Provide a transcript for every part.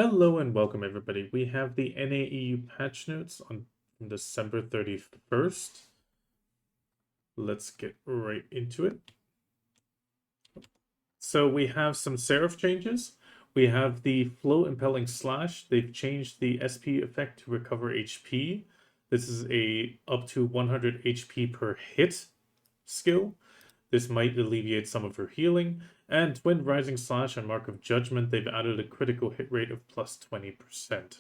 Hello and welcome everybody. We have the NAEU patch notes on December 31st. Let's get right into it. So we have some Seraph changes. We have the Flow Impelling Slash. They've changed the SP effect to recover HP. This is a up to 100 HP per hit skill. This might alleviate some of her healing. And Twin Rising Slash and Mark of Judgment, they've added a critical hit rate of plus 20%.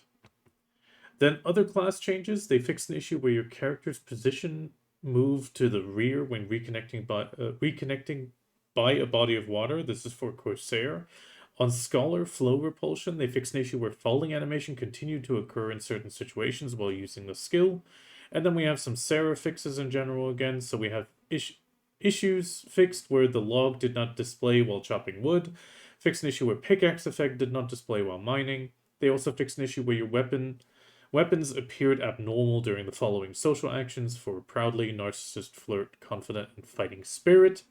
Then other class changes, they fixed an issue where your character's position moved to the rear when reconnecting by a body of water. This is for Corsair. On Scholar Flow Repulsion, they fixed an issue where falling animation continued to occur in certain situations while using the skill. And then we have some Seraph fixes in general again. So we have issues fixed where the log did not display while chopping wood. Fixed an issue where pickaxe effect did not display while mining. They also fixed an issue where your weapons appeared abnormal during the following social actions for Proudly, Narcissist, Flirt, Confident, and Fighting Spirit.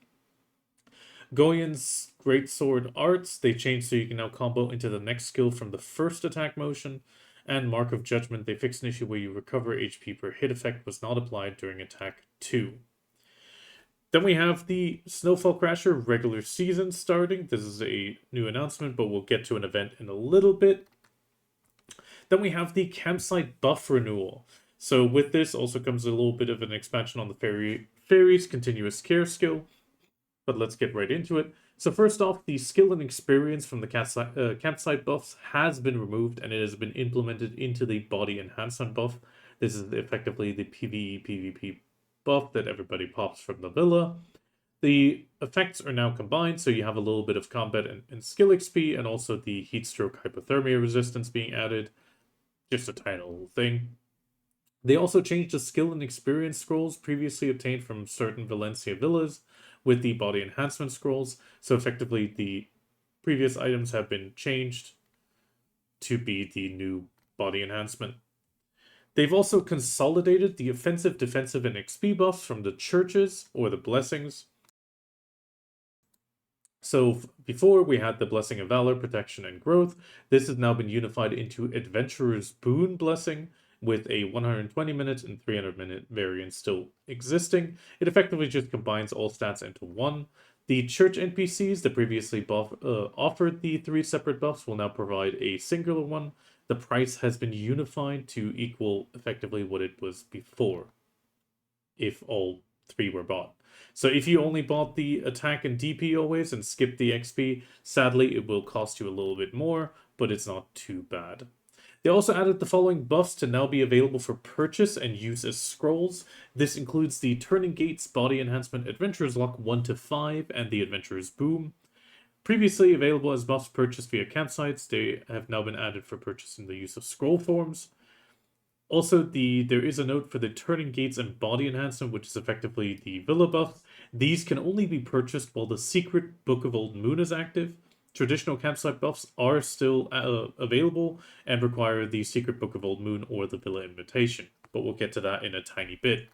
Goyen's Greatsword Arts, they changed so you can now combo into the next skill from the first attack motion. And Mark of Judgment, they fixed an issue where you recover HP per hit effect was not applied during attack 2. Then we have the Snowfall Crasher regular season starting. This is a new announcement, but we'll get to an event in a little bit. Then we have the campsite buff renewal. So with this also comes a little bit of an expansion on the fairies continuous care skill. But let's get right into it. So first off, the skill and experience from the campsite buffs has been removed and it has been implemented into the body enhancement buff. This is effectively the PvE PvP buff that everybody pops from the villa. The effects are now combined, so you have a little bit of combat and skill XP, and also the heatstroke hypothermia resistance being added. Just a tiny little thing. They also changed the skill and experience scrolls previously obtained from certain Valencia villas with the body enhancement scrolls. So effectively, the previous items have been changed to be the new body enhancement. They've also consolidated the offensive, defensive, and XP buffs from the churches or the blessings. So before we had the Blessing of Valor, Protection, and Growth. This has now been unified into Adventurer's Boon Blessing with a 120 minute and 300 minute variant still existing. It effectively just combines all stats into one. The church NPCs that previously offered the 3 separate buffs will now provide a singular one. The price has been unified to equal effectively what it was before, if all 3 were bought. So if you only bought the attack and DP always and skipped the XP, sadly it will cost you a little bit more, but it's not too bad. They also added the following buffs to now be available for purchase and use as scrolls. This includes the Turning Gates Body Enhancement Adventurer's Luck 1 to 5 and the Adventurer's Boom. Previously available as buffs purchased via campsites, they have now been added for purchase in the use of scroll forms. Also, there is a note for the Turning Gates and Body Enhancement, which is effectively the Villa buff. These can only be purchased while the Secret Book of Old Moon is active. Traditional campsite buffs are still available and require the Secret Book of Old Moon or the Villa Invitation, but we'll get to that in a tiny bit.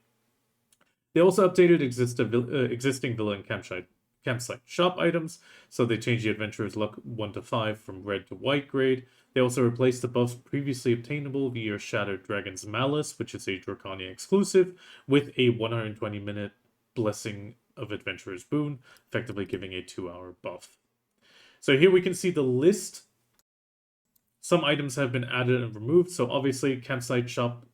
They also updated existing Villa and campsite shop items, so they changed the Adventurer's Luck 1 to 5 from red to white grade. They also replaced the buffs previously obtainable via Shattered Dragon's Malice, which is a Draconia exclusive, with a 120 minute Blessing of Adventurer's Boon, effectively giving a 2-hour buff. So here we can see the list. Some items have been added and removed, so obviously campsite shop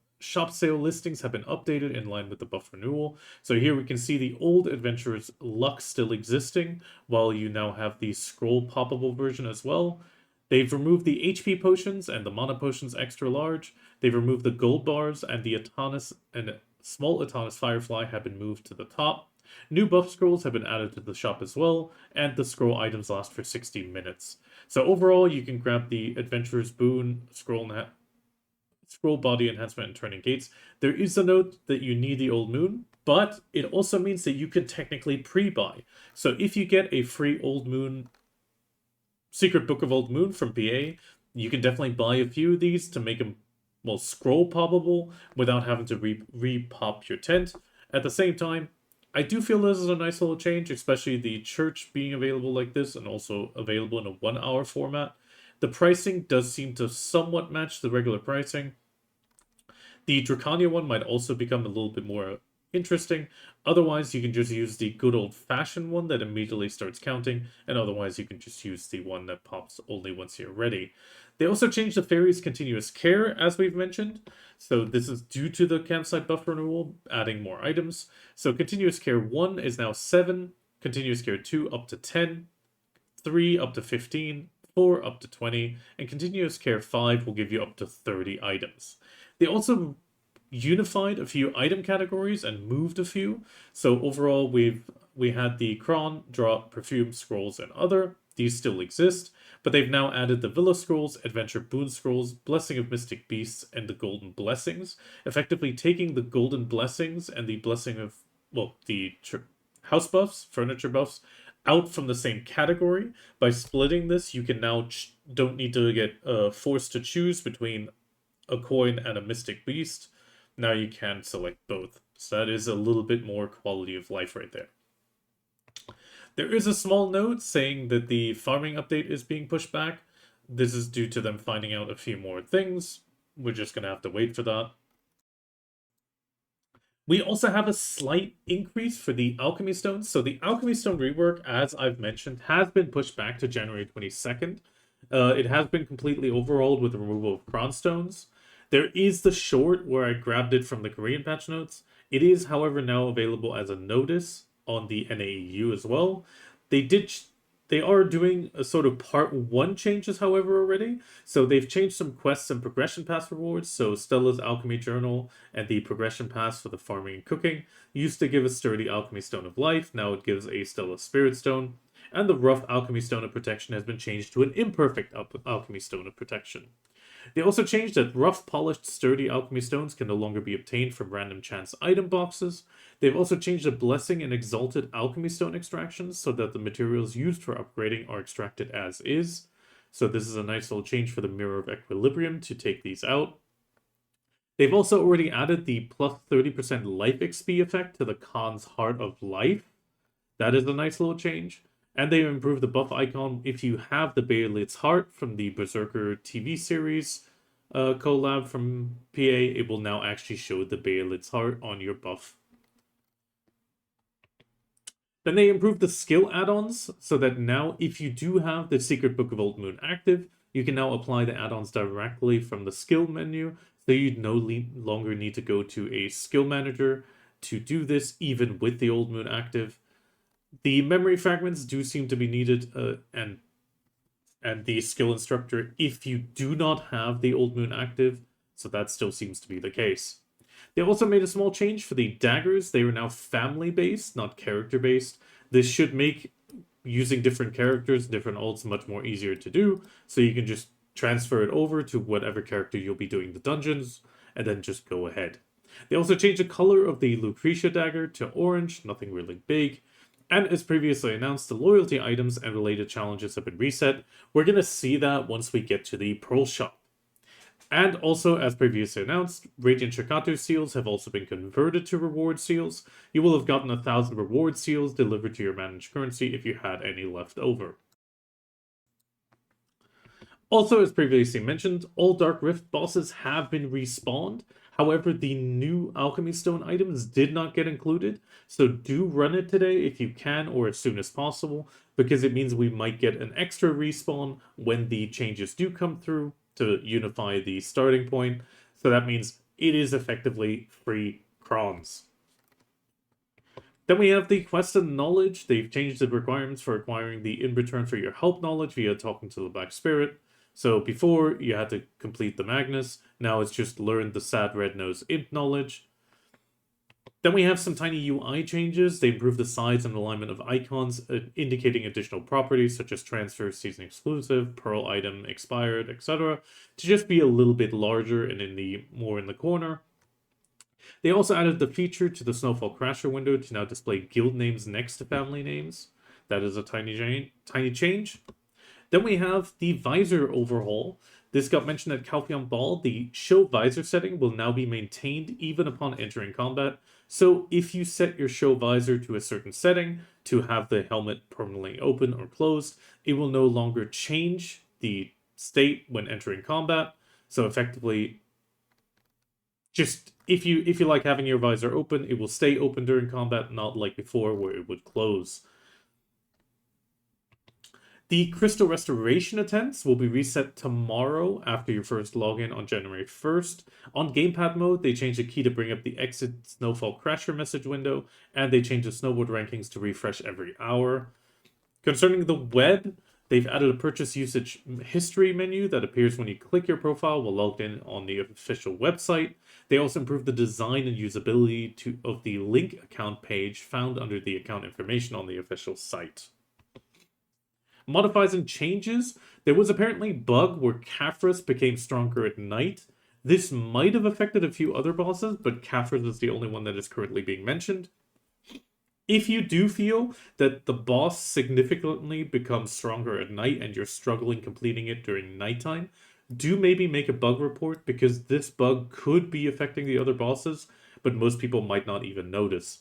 sale listings have been updated in line with the buff renewal. So here we can see the old Adventurer's Luck still existing, while you now have the scroll poppable version as well. They've removed the HP potions and the mana potions extra large. They've removed the gold bars, and the Adonis and small Adonis Firefly have been moved to the top. New buff scrolls have been added to the shop as well, and the scroll items last for 60 minutes. So overall, you can grab the Adventurer's Boon, scroll body enhancement, and Turning Gates. There is a note that you need the Old Moon, but it also means that you can technically pre-buy. So if you get a free Old Moon, Secret Book of Old Moon from PA, you can definitely buy a few of these to make them, well, scroll poppable without having to re-pop your tent. At the same time, I do feel this is a nice little change, especially the church being available like this and also available in a 1-hour format. The pricing does seem to somewhat match the regular pricing. The Dracania one might also become a little bit more interesting. Otherwise, you can just use the good old-fashioned one that immediately starts counting, and otherwise you can just use the one that pops only once you're ready. They also changed the Fairy's Continuous Care, as we've mentioned. So this is due to the campsite buff renewal, adding more items. So Continuous Care 1 is now 7, Continuous Care 2 up to 10, 3 up to 15, 4 up to 20, and Continuous Care 5 will give you up to 30 items. They also unified a few item categories and moved a few. So overall, we had the Cron, Drop, Perfume, Scrolls, and Other. These still exist, but they've now added the Villa Scrolls, Adventure Boon Scrolls, Blessing of Mystic Beasts, and the Golden Blessings, effectively taking the Golden Blessings and the Blessing of, well, the house buffs, furniture buffs, out from the same category. By splitting this, you can now don't need to get forced to choose between a coin and a Mystic Beast. Now you can select both. So that is a little bit more quality of life right there. There is a small note saying that the farming update is being pushed back. This is due to them finding out a few more things. We're just going to have to wait for that. We also have a slight increase for the Alchemy Stones. So the Alchemy Stone rework, as I've mentioned, has been pushed back to January 22nd. It has been completely overhauled with the removal of Cron Stones. There is the short where I grabbed it from the Korean patch notes. It is, however, now available as a notice on the NAEU as well. They are doing a sort of part 1 changes, however, already. So they've changed some quests and progression pass rewards. So Stella's Alchemy Journal and the progression pass for the farming and cooking used to give a sturdy Alchemy Stone of Life. Now it gives a Stella Spirit Stone. And the rough Alchemy Stone of Protection has been changed to an imperfect Alchemy Stone of Protection. They also changed that rough, polished, sturdy alchemy stones can no longer be obtained from random chance item boxes. They've also changed the blessing and exalted alchemy stone extractions so that the materials used for upgrading are extracted as is. So this is a nice little change for the Mirror of Equilibrium to take these out. They've also already added the plus 30% life XP effect to the Khan's Heart of Life. That is a nice little change. And they improved the buff icon. If you have the Baelit's Heart from the Berserker TV series collab from PA, it will now actually show the Baelit's Heart on your buff. Then they improved the skill add-ons, so that now if you do have the Secret Book of Old Moon active, you can now apply the add-ons directly from the skill menu, so you no longer need to go to a skill manager to do this, even with the Old Moon active. The memory fragments do seem to be needed, and the skill instructor if you do not have the Old Moon active, so that still seems to be the case. They also made a small change for the daggers. They are now family-based, not character-based. This should make using different characters, different ults, much more easier to do, so you can just transfer it over to whatever character you'll be doing the dungeons, and then just go ahead. They also changed the color of the Lucretia dagger to orange, nothing really big. And as previously announced, the loyalty items and related challenges have been reset. We're going to see that once we get to the Pearl Shop. And also, as previously announced, Radiant Shakato seals have also been converted to reward seals. You will have gotten 1,000 reward seals delivered to your managed currency if you had any left over. Also, as previously mentioned, all Dark Rift bosses have been respawned. However, the new Alchemy Stone items did not get included, so do run it today if you can or as soon as possible, because it means we might get an extra respawn when the changes do come through to unify the starting point. So that means it is effectively free crons. Then we have the Quest of Knowledge. They've changed the requirements for acquiring the in return for your help knowledge via talking to the Black Spirit. So before, you had to complete the Magnus. Now it's just learn the Sad Red Nose Imp knowledge. Then we have some tiny UI changes. They improved the size and alignment of icons, indicating additional properties such as transfer, season exclusive, pearl item, expired, etc. to just be a little bit larger and more in the corner. They also added the feature to the Snowfall Crasher window to now display guild names next to family names. That is a tiny change. Then we have the visor overhaul. This got mentioned at Calpheon Ball. The show visor setting will now be maintained even upon entering combat. So if you set your show visor to a certain setting to have the helmet permanently open or closed, it will no longer change the state when entering combat. So effectively, just if you like having your visor open, it will stay open during combat, not like before where it would close. The Crystal Restoration attempts will be reset tomorrow after your first login on January 1st. On gamepad mode, they changed the key to bring up the exit Snowfall Crasher message window, and they changed the Snowboard rankings to refresh every hour. Concerning the web, they've added a purchase usage history menu that appears when you click your profile while logged in on the official website. They also improved the design and usability of the link account page found under the account information on the official site. Modifies and changes. There was apparently a bug where Caphras became stronger at night. This might have affected a few other bosses, but Caphras is the only one that is currently being mentioned. If you do feel that the boss significantly becomes stronger at night and you're struggling completing it during nighttime, do maybe make a bug report, because this bug could be affecting the other bosses, but most people might not even notice.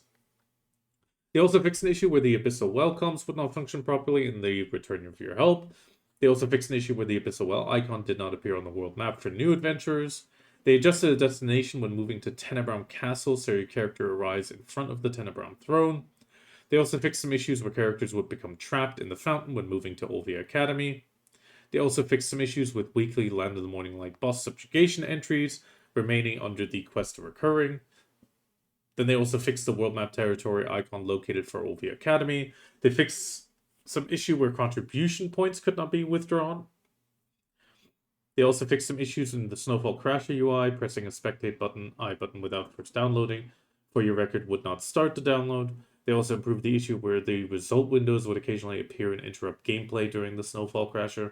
They also fixed an issue where the Abyssal Welcomes would not function properly in the Return of Your Help. They also fixed an issue where the Abyssal Well icon did not appear on the world map for new adventurers. They adjusted a destination when moving to Tenebraum Castle, so your character arrives in front of the Tenebraum throne. They also fixed some issues where characters would become trapped in the fountain when moving to Olvia Academy. They also fixed some issues with weekly Land of the Morning Light boss subjugation entries remaining under the quest of recurring. Then they also fixed the world map territory icon located for Olvia Academy. They fixed some issue where contribution points could not be withdrawn. They also fixed some issues in the Snowfall Crasher UI. Pressing a spectate button, I button without first downloading for your record would not start the download. They also improved the issue where the result windows would occasionally appear and interrupt gameplay during the Snowfall Crasher.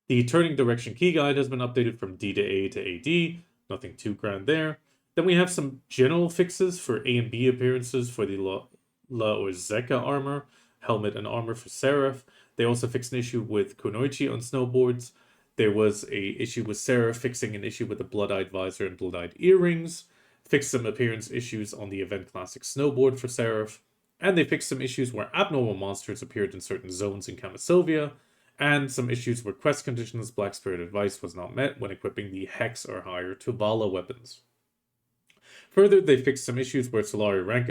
The turning direction key guide has been updated from D to A to AD. Nothing too grand there. Then we have some general fixes for A and B appearances for the La Orzeka armor, helmet and armor for Seraph. They also fixed an issue with Kunoichi on snowboards. There was a issue with Seraph fixing an issue with the Blood-Eyed Visor and Blood-Eyed Earrings. Fixed some appearance issues on the Event Classic Snowboard for Seraph. And they fixed some issues where abnormal monsters appeared in certain zones in Kamasovia. And some issues where quest conditions Black Spirit Advice was not met when equipping the Hex or higher Tuvala weapons. Further, they fixed some issues where Solari rank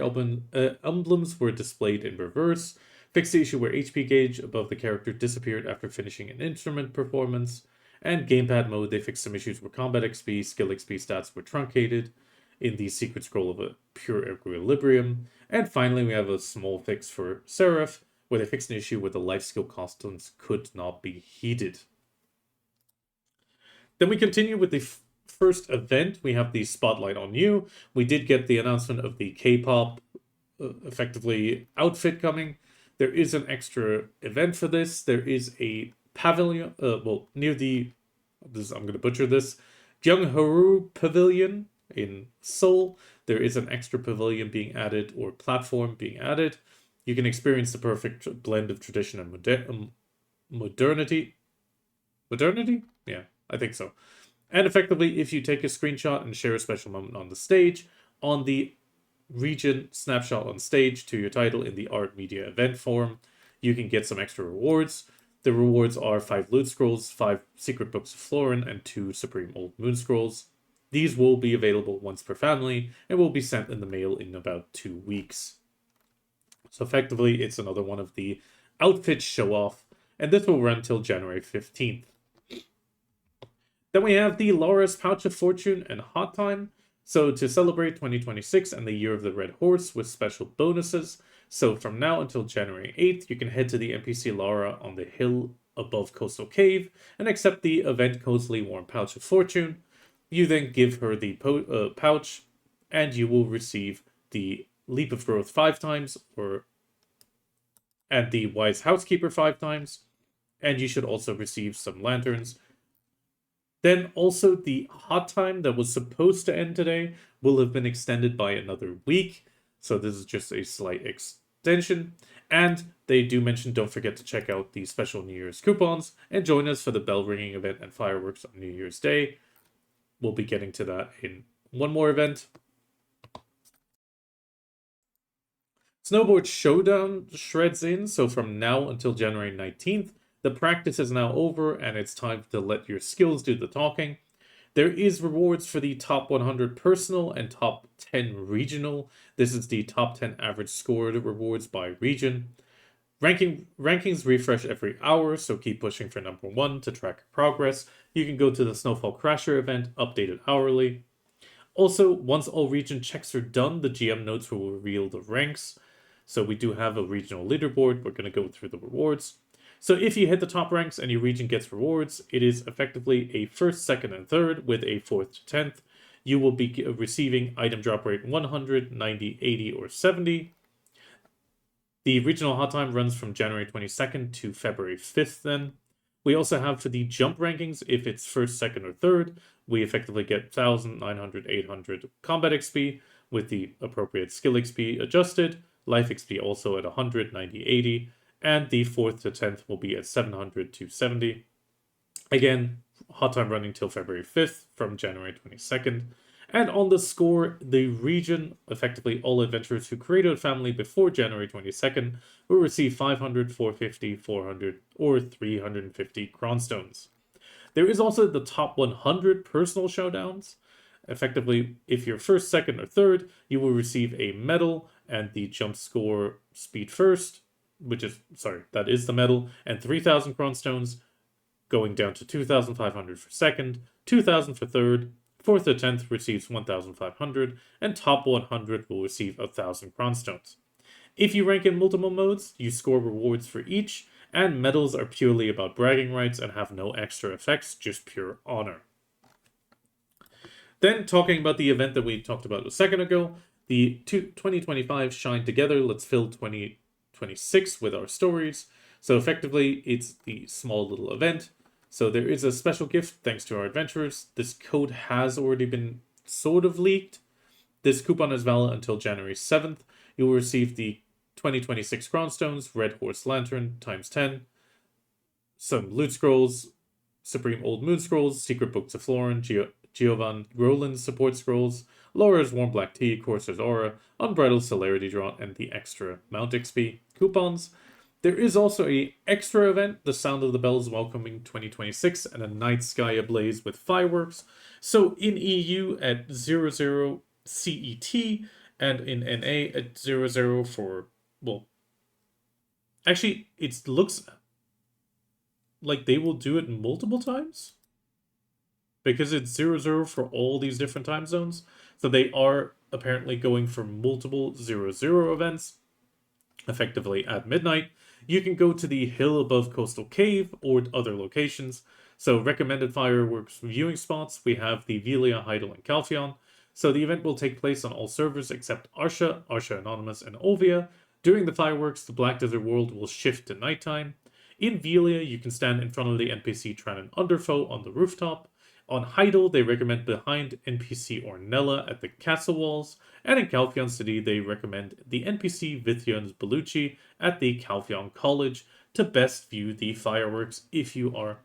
emblems were displayed in reverse, fixed the issue where HP gauge above the character disappeared after finishing an instrument performance, and gamepad mode, they fixed some issues where combat XP, skill XP stats were truncated in the secret scroll of a pure equilibrium, and finally we have a small fix for Seraph, where they fixed an issue where the life skill constants could not be heated. Then we continue with the first event. We have the Spotlight on You. We did get the announcement of the K-pop effectively outfit coming. There is an extra event for this. There is a pavilion, near the, I'm going to butcher this, Gyeongharu Pavilion in Seoul. There is an extra pavilion being added, or platform being added. You can experience the perfect blend of tradition and modernity. Modernity? Yeah, I think so. And effectively, if you take a screenshot and share a special moment on the stage, on the region snapshot on stage to your title in the art media event form, you can get some extra rewards. The rewards are 5 loot scrolls, 5 secret books of Florin, and 2 supreme old moon scrolls. These will be available once per family and will be sent in the mail in about 2 weeks. So effectively, it's another one of the outfit show-off, and this will run until January 15th. Then we have the Lara's Pouch of Fortune and Hot Time. So to celebrate 2026 and the Year of the Red Horse with special bonuses. So from now until January 8th, you can head to the NPC Lara on the hill above Coastal Cave and accept the event Cozily Worn Pouch of Fortune. You then give her the pouch and you will receive the Leap of Growth 5 times and the Wise Housekeeper 5 times. And you should also receive some lanterns. Then also the Hot Time that was supposed to end today will have been extended by another week. So this is just a slight extension. And they do mention don't forget to check out the special New Year's coupons and join us for the bell ringing event and fireworks on New Year's Day. We'll be getting to that in one more event. Snowboard Showdown shreds in. So from now until January 19th, The practice is now over, and it's time to let your skills do the talking. There is rewards for the top 100 personal and top 10 regional. This is the top 10 average scored rewards by region. Rankings refresh every hour, so keep pushing for number 1 to track progress. You can go to the Snowfall Crasher event, updated hourly. Also, once all region checks are done, the GM notes will reveal the ranks. So we do have a regional leaderboard. We're going to go through the rewards. So if you hit the top ranks and your region gets rewards, it is effectively a 1st, 2nd, and 3rd with a 4th to 10th. You will be receiving item drop rate 100, 90, 80, or 70. The regional hot time runs from January 22nd to February 5th then. We also have for the jump rankings, if it's 1st, 2nd, or 3rd, we effectively get 1000, 900, 800 combat XP with the appropriate skill XP adjusted, life XP also at 100, 90, 80, and the 4th to 10th will be at 700 to 70. Again, hot time running till February 5th from January 22nd. And on the score, the region, effectively all adventurers who created a family before January 22nd, will receive 500, 450, 400, or 350 Cronstones. There is also the top 100 personal showdowns. Effectively, if you're 1st, 2nd, or 3rd, you will receive a medal and the jump score speed 1st, that is the medal, and 3,000 Cronstones, going down to 2,500 for 2nd, 2,000 for 3rd, 4th to 10th receives 1,500, and top 100 will receive 1,000 Cronstones. If you rank in multiple modes, you score rewards for each, and medals are purely about bragging rights and have no extra effects, just pure honor. Then, talking about the event that we talked about a second ago, the 2025 Shine Together, let's fill 2026 with our stories. So effectively, it's the small little event. So there is a special gift thanks to our adventurers. This code has already been sort of leaked. This coupon is valid until January 7th. You will receive the 2026 Cronstones, Red Horse Lantern ×10, some loot scrolls, Supreme Old Moon scrolls, Secret Books of Florin, Giovan Roland's support scrolls, Lara's Warm Black Tea, Corsair's Aura, Unbridled Celerity Draught, and the extra Mount XP coupons. There is also a extra event, the Sound of the Bells Welcoming 2026, and a Night Sky ablaze with fireworks. So in EU at 00 CET, and in NA at 00 for, well, actually, it looks like they will do it multiple times, because it's 00 for all these different time zones. So they are apparently going for multiple 00 events, effectively at midnight. You can go to the hill above Coastal Cave or other locations. So recommended fireworks viewing spots, we have the Velia, Heidel, and Calpheon. So the event will take place on all servers except Arsha, Arsha Anonymous, and Ovia. During the fireworks, the Black Desert world will shift to nighttime. In Velia, you can stand in front of the NPC Tranon Underfoe on the rooftop. On Heidel, they recommend behind NPC Ornella at the castle walls. And in Calpheon City, they recommend the NPC Vithion's Belucci at the Calpheon College to best view the fireworks if you are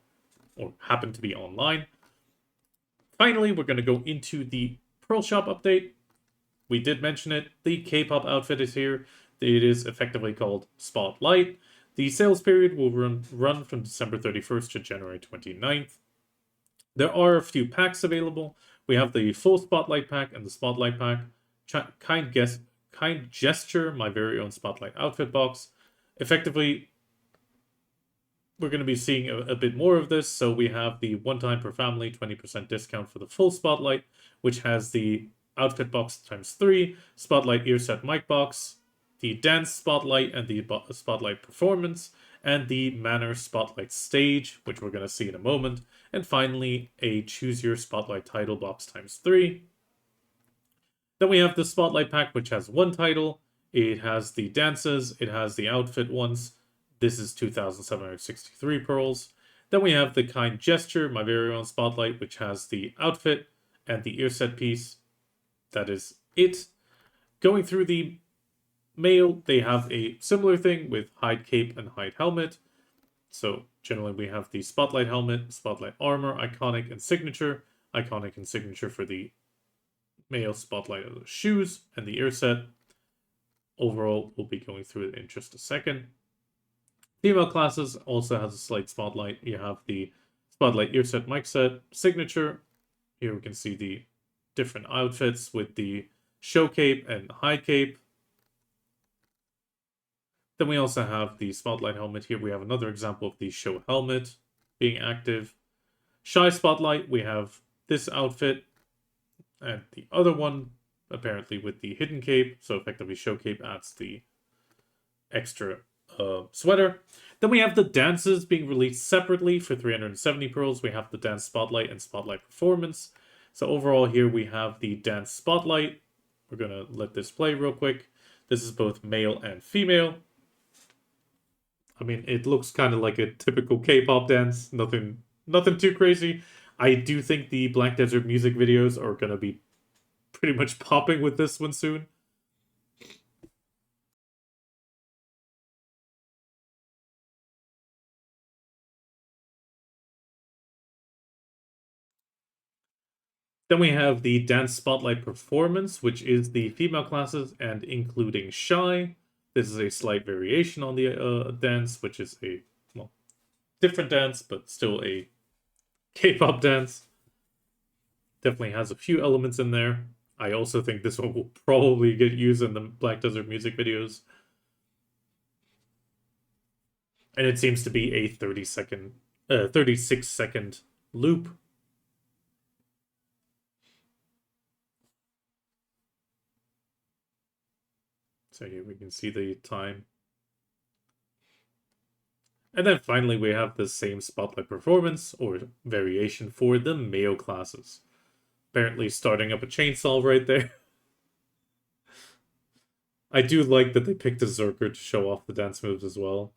or happen to be online. Finally, we're going to go into the Pearl Shop update. We did mention it. The K-pop outfit is here. It is effectively called Spotlight. The sales period will run from December 31st to January 29th. There are a few packs available. We have the full Spotlight pack and the Spotlight pack. Kind Gesture, my very own Spotlight outfit box. Effectively, we're going to be seeing a bit more of this. So we have the one time per family 20% discount for the full Spotlight, which has the outfit box ×3, Spotlight earset mic box, the dance Spotlight and the Spotlight performance, and the Manor Spotlight stage, which we're going to see in a moment. And finally, a Choose Your Spotlight title box ×3. Then we have the Spotlight pack, which has one title. It has the dances. It has the outfit ones. This is 2,763 pearls. Then we have the Kind Gesture, my very own Spotlight, which has the outfit and the earset piece. That is it. Going through the mail, they have a similar thing with Hide Cape and Hide Helmet. So generally we have the Spotlight Helmet, Spotlight Armor, Iconic, and Signature. Iconic and Signature for the male Spotlight of the shoes and the earset. Overall, we'll be going through it in just a second. Female classes also has a slight spotlight. You have the spotlight ear set, mic set, signature. Here we can see the different outfits with the show cape and high cape. Then we also have the spotlight helmet. Here we have another example of the show helmet being active. Shy spotlight, we have this outfit and the other one apparently with the hidden cape. So effectively show cape adds the extra sweater. Then we have the dances being released separately for 370 pearls. We have the dance spotlight and spotlight performance. So overall here we have the dance spotlight. We're going to let this play real quick. This is both male and female. I mean, it looks kind of like a typical K-pop dance. Nothing too crazy. I do think the Black Desert music videos are going to be pretty much popping with this one soon. Then we have the Dance Spotlight Performance, which is the female classes and including Shy. This is a slight variation on the dance, which is a, well, different dance, but still a K-pop dance. Definitely has a few elements in there. I also think this one will probably get used in the Black Desert music videos. And it seems to be a 36-second loop. So here we can see the time. And then finally we have the same spotlight performance or variation for the male classes. Apparently starting up a chainsaw right there. I do like that they picked a Zerker to show off the dance moves as well.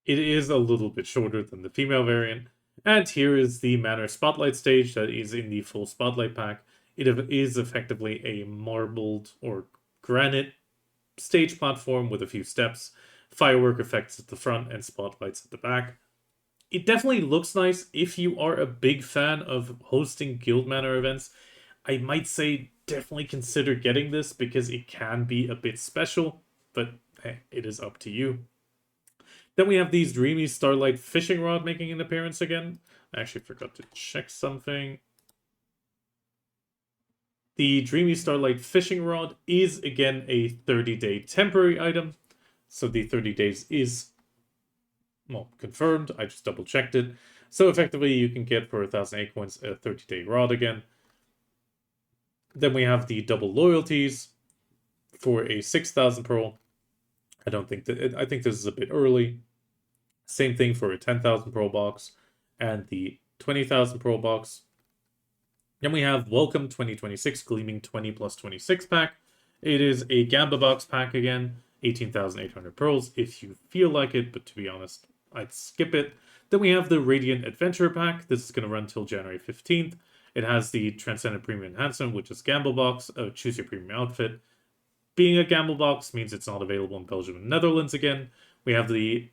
It is a little bit shorter than the female variant. And here is the Manor Spotlight stage that is in the full Spotlight pack. It is effectively a marbled or granite stage platform with a few steps, firework effects at the front, and spotlights at the back. It definitely looks nice. If you are a big fan of hosting Guild Manor events, I might say definitely consider getting this because it can be a bit special, but hey, it is up to you. Then we have these Dreamy Starlight Fishing Rod making an appearance again. I actually forgot to check something. The Dreamy Starlight Fishing Rod is again a 30-day temporary item. So the 30 days is, well, confirmed. I just double checked it. So effectively you can get for 1,000 acorns a 30-day rod again. Then we have the double loyalties for a 6,000 pearl. I think this is a bit early. Same thing for a 10,000 pearl box and the 20,000 pearl box. Then we have Welcome 2026 Gleaming 20 plus 26 pack. It is a Gamba box pack again, 18,800 pearls if you feel like it, but to be honest, I'd skip it. Then we have the Radiant Adventure pack. This is going to run till January 15th. It has the Transcendent Premium Enhancement, which is Gamble box, choose your premium outfit. Being a Gamble box means it's not available in Belgium and Netherlands again. We have the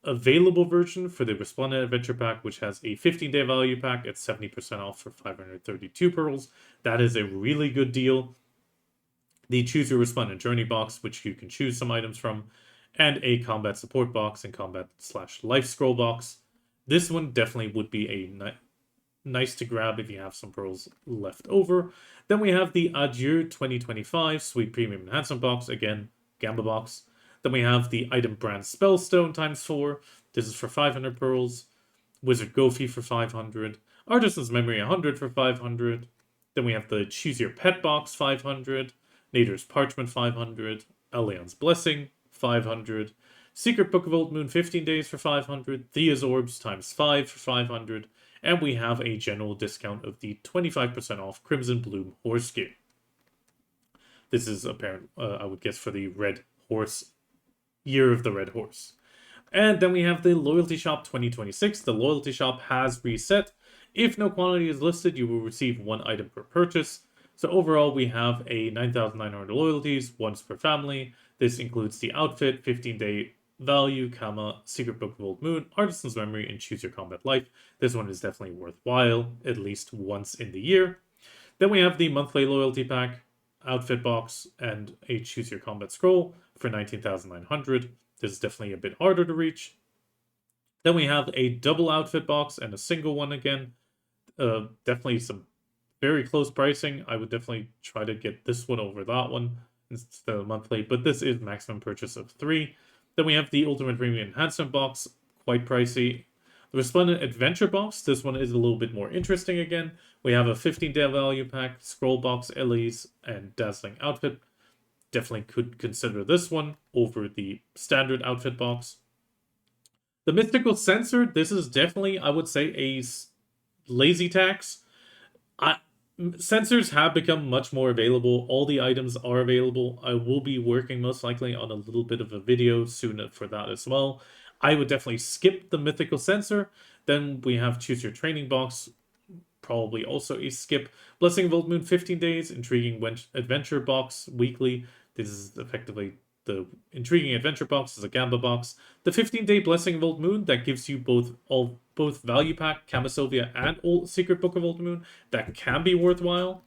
available version for the Resplendent Adventure Pack, which has a 15-day value pack at 70% off for 532 pearls. That is a really good deal. The Choose Your Resplendent Journey box, which you can choose some items from, and a Combat Support box and Combat/Life Scroll box. This one definitely would be a nice to grab if you have some pearls left over. Then we have the Adieu 2025 Sweet Premium Enhancement box, again, Gamba box. Then we have the Item Brand Spellstone ×4. This is for 500 pearls. Wizard Gofi for 500. Artisan's Memory 100 for 500. Then we have the Choose Your Pet box 500. Nader's Parchment 500. Elion's Blessing 500. Secret Book of Old Moon 15 days for 500. Thea's Orbs ×5 for 500. And we have a general discount of the 25% off Crimson Bloom Horse Gear. This is apparent, I would guess, for the Red Horse, Year of the Red Horse. And then we have the Loyalty Shop 2026. The Loyalty Shop has reset. If no quantity is listed, you will receive one item per purchase. So overall, we have a 9,900 loyalties, once per family. This includes the outfit, 15-day Value, Secret Book of Old Moon, Artisan's Memory, and Choose Your Combat Life. This one is definitely worthwhile, at least once in the year. Then we have the monthly loyalty pack, outfit box, and a Choose Your Combat scroll for 19,900. This is definitely a bit harder to reach. Then we have a double outfit box and a single one again. Definitely some very close pricing. I would definitely try to get this one over that one instead of monthly, but this is maximum purchase of 3. Then we have the Ultimate Premium Enhancement box, quite pricey. The Resplendent Adventure box, this one is a little bit more interesting again. We have a 15-day value pack, scroll box, Ellie's, and Dazzling outfit. Definitely could consider this one over the standard outfit box. The Mystical Sensor, this is definitely, I would say, a lazy tax. Sensors have become much more available. All the items are available. I will be working most likely on a little bit of a video soon for that as well. I would definitely skip the Mythical Sensor. Then we have Choose Your Training box, probably also a skip. Blessing of Old Moon 15 days, Intriguing Adventure box weekly. This is effectively the Intriguing Adventure box is a Gamba box. The 15-day Blessing of Old Moon, that gives you both Value Pack, Camisovia, and Secret Book of Old Moon. That can be worthwhile.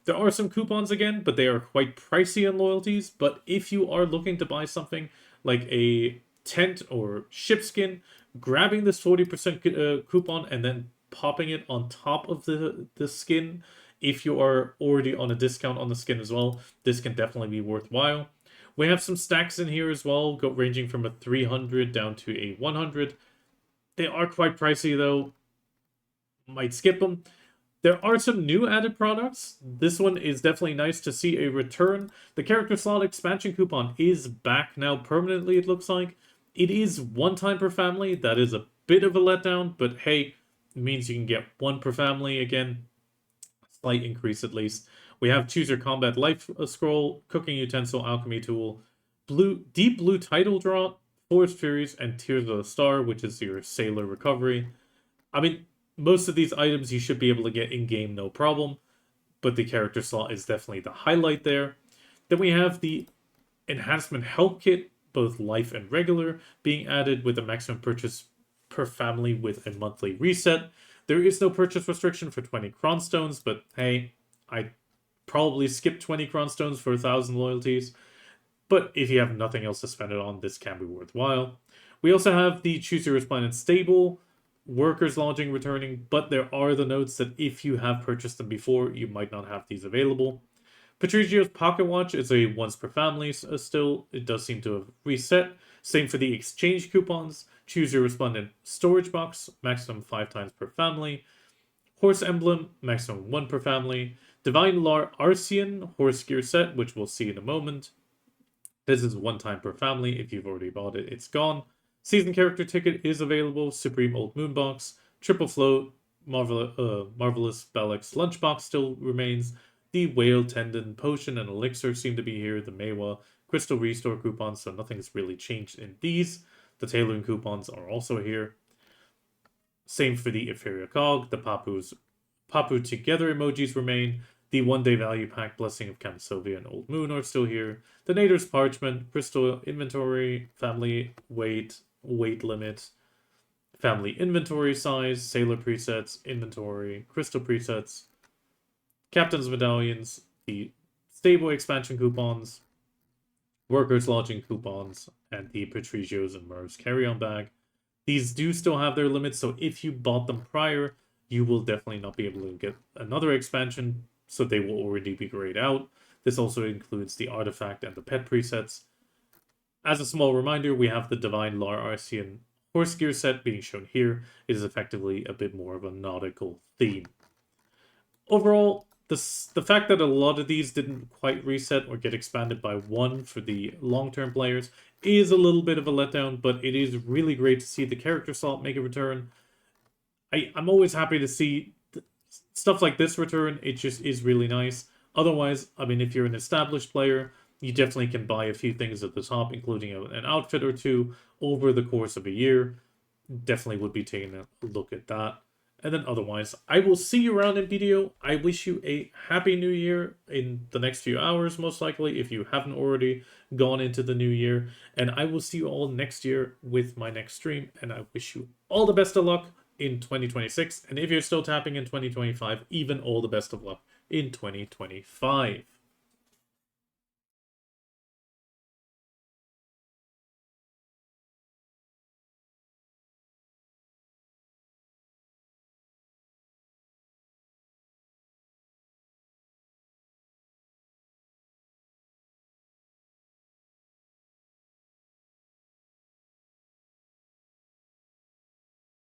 There are some coupons again, but they are quite pricey on loyalties. But if you are looking to buy something like a tent or ship skin, grabbing this 40% coupon and then popping it on top of the skin, if you are already on a discount on the skin as well, this can definitely be worthwhile. We have some stacks in here as well, ranging from a 300 down to a 100. They are quite pricey though. Might skip them. There are some new added products. This one is definitely nice to see a return. The character slot expansion coupon is back now permanently, it looks like. It is 1 time per family. That is a bit of a letdown, but hey, it means you can get 1 per family again. Slight increase at least. We have Choose Your Combat Life scroll, Cooking Utensil, Alchemy tool, Deep Blue Title Draw, Forest Furies, and Tears of the Star, which is your Sailor Recovery. I mean, most of these items you should be able to get in-game no problem, but the character slot is definitely the highlight there. Then we have the Enhancement Health Kit, both life and regular, being added with a maximum purchase per family with a monthly reset. There is no purchase restriction for 20 Cronstones, but hey, I probably skip 20 Cronstones for 1,000 loyalties. But if you have nothing else to spend it on, this can be worthwhile. We also have the Choose Your Resplendent Stable, Workers Lodging returning, but there are the notes that if you have purchased them before, you might not have these available. Patricio's Pocket Watch is a once per family still. It does seem to have reset. Same for the exchange coupons. Choose Your Resplendent Storage Box, maximum 5 times per family. Horse Emblem, maximum 1 per family. Divine Lar Arcean Horse Gear Set, which we'll see in a moment. This is 1 time per family. If you've already bought it, it's gone. Season Character Ticket is available. Supreme Old Moon Box. Triple Float. Marvelous Balex Lunchbox still remains. The Whale Tendon Potion and Elixir seem to be here. The Meiwa Crystal Restore coupons, so nothing's really changed in these. The Tailoring coupons are also here. Same for the Etheria Cog. The Papu Together emojis remain. The 1-day value pack, Blessing of Camisovia and Old Moon are still here. The Nader's Parchment, Crystal Inventory, Family Weight Limit, Family Inventory Size, Sailor Presets, Inventory, Crystal Presets, Captain's Medallions, the Stable Expansion coupons, Workers Lodging coupons, and the Patricio's and Merv's carry-on bag. These do still have their limits, so if you bought them prior, you will definitely not be able to get another expansion, so they will already be grayed out. This also includes the artifact and the pet presets. As a small reminder, we have the Divine Lar Arcean Horse Gear set being shown here. It is effectively a bit more of a nautical theme. Overall, the fact that a lot of these didn't quite reset or get expanded by 1 for the long-term players is a little bit of a letdown, but it is really great to see the character slot make a return. I'm always happy to see stuff like this return. It just is really nice. Otherwise, I mean, if you're an established player, you definitely can buy a few things at the top, including an outfit or 2 over the course of a year. Definitely would be taking a look at that. And then otherwise, I will see you around in video. I wish you a happy new year in the next few hours, most likely, if you haven't already gone into the new year. And I will see you all next year with my next stream. And I wish you all the best of luck in 2026. And if you're still tapping in 2025, even all the best of luck in 2025.